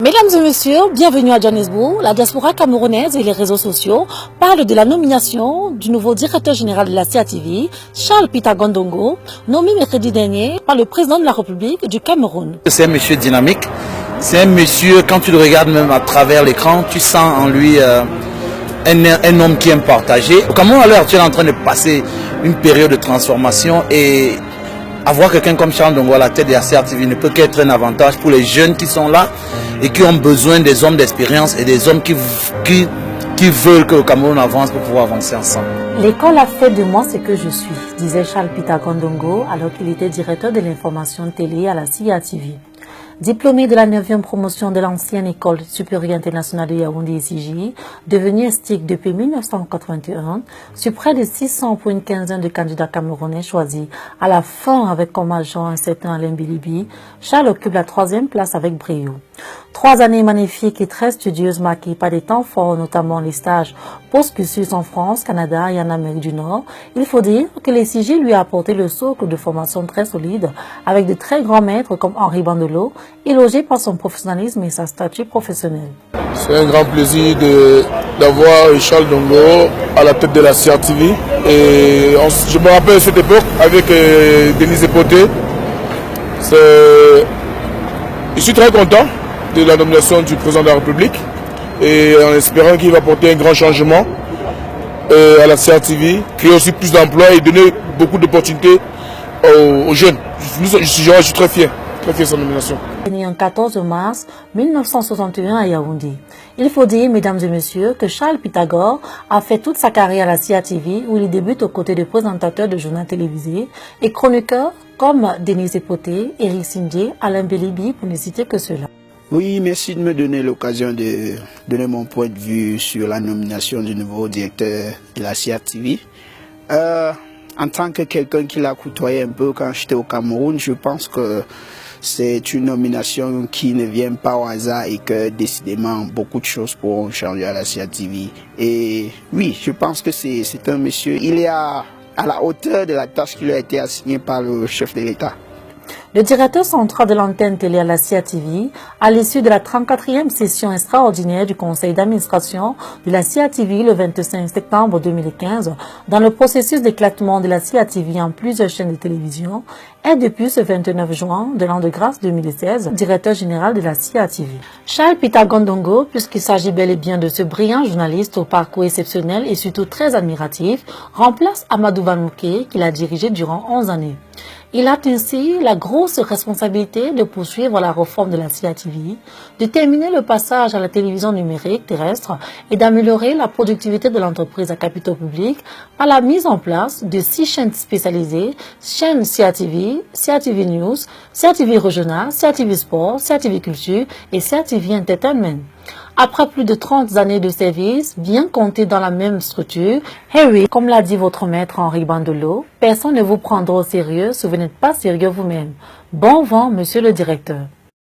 Mesdames et messieurs, bienvenue à Johannesburg. La diaspora camerounaise et les réseaux sociaux parlent de la nomination du nouveau directeur général de la CATV, Charles Peter Gondongo, nommé mercredi dernier par le président de la République du Cameroun. C'est un monsieur dynamique, c'est un monsieur, quand tu le regardes même à travers l'écran, tu sens en lui un homme qui aime partager. Au Cameroun, à l'heure actuelle, est en train de passer une période de transformation et avoir quelqu'un comme Charles Gondongo à la tête de la CATV ne peut qu'être un avantage pour les jeunes qui sont là et qui ont besoin des hommes d'expérience et des hommes qui veulent que le Cameroun avance pour pouvoir avancer ensemble. L'école a fait de moi ce que je suis, disait Charles Peter Gondongo alors qu'il était directeur de l'information télé à la CATV. Diplômé de la 9e promotion de l'ancienne École supérieure internationale de Yaoundé (ECJ), devenu STIC depuis 1981, sur près de 600 pour une quinzaine de candidats camerounais choisis à la fin avec comme agent un certain Alain Bilibi, Charles occupe la 3e place avec brio. 3 années magnifiques et très studieuses marquées par des temps forts, notamment les stages post-cursus en France, Canada et en Amérique du Nord. Il faut dire que l'ECJ lui a apporté le socle de formation très solide avec de très grands maîtres comme Henri Bandelot, élogé par son professionnalisme et sa stature professionnelle. C'est un grand plaisir d'avoir Charles Gondongo à la tête de la CATV. Et je me rappelle cette époque avec Denise Epoté. Je suis très content de la nomination du président de la République et en espérant qu'il va apporter un grand changement à la CATV, créer aussi plus d'emplois et donner beaucoup d'opportunités aux jeunes. Je suis très fier de sa nomination. Né en 14 mars 1961 à Yaoundé. Il faut dire, mesdames et messieurs, que Charles Pythagore a fait toute sa carrière à la CATV où il débute aux côtés de présentateurs de journaux télévisés et chroniqueurs comme Denise Epoté, Eric Sindé, Alain Bilibi, pour ne citer que cela. Oui, merci de me donner l'occasion de donner mon point de vue sur la nomination du nouveau directeur de la CATV. En tant que quelqu'un qui l'a côtoyé un peu quand j'étais au Cameroun, je pense que c'est une nomination qui ne vient pas au hasard et que décidément beaucoup de choses pourront changer à la CATV. Et oui, je pense que c'est un monsieur, il est à la hauteur de la tâche qui lui a été assignée par le chef de l'État. Le directeur central de l'antenne télé à la CATV, à l'issue de la 34e session extraordinaire du conseil d'administration de la CATV le 25 septembre 2015, dans le processus d'éclatement de la CATV en plusieurs chaînes de télévision, est depuis ce 29 juin de l'an de grâce 2016, directeur général de la CATV. Charles Peter Gondongo, puisqu'il s'agit bel et bien de ce brillant journaliste au parcours exceptionnel et surtout très admiratif, remplace Amadou Vanouké, qu'il a dirigé durant 11 années. Il a ainsi la grosse responsabilité de poursuivre la réforme de la CATV, de terminer le passage à la télévision numérique terrestre et d'améliorer la productivité de l'entreprise à capitaux publics par la mise en place de 6 chaînes spécialisées, chaînes CATV, CATV News, CATV Régional, CATV Sport, CATV Culture et CATV Entertainment. Après plus de 30 années de service, bien comptés dans la même structure, oui, comme l'a dit votre maître Henri Bandelot, personne ne vous prendra au sérieux si vous n'êtes pas sérieux vous-même. Bon vent, monsieur le directeur.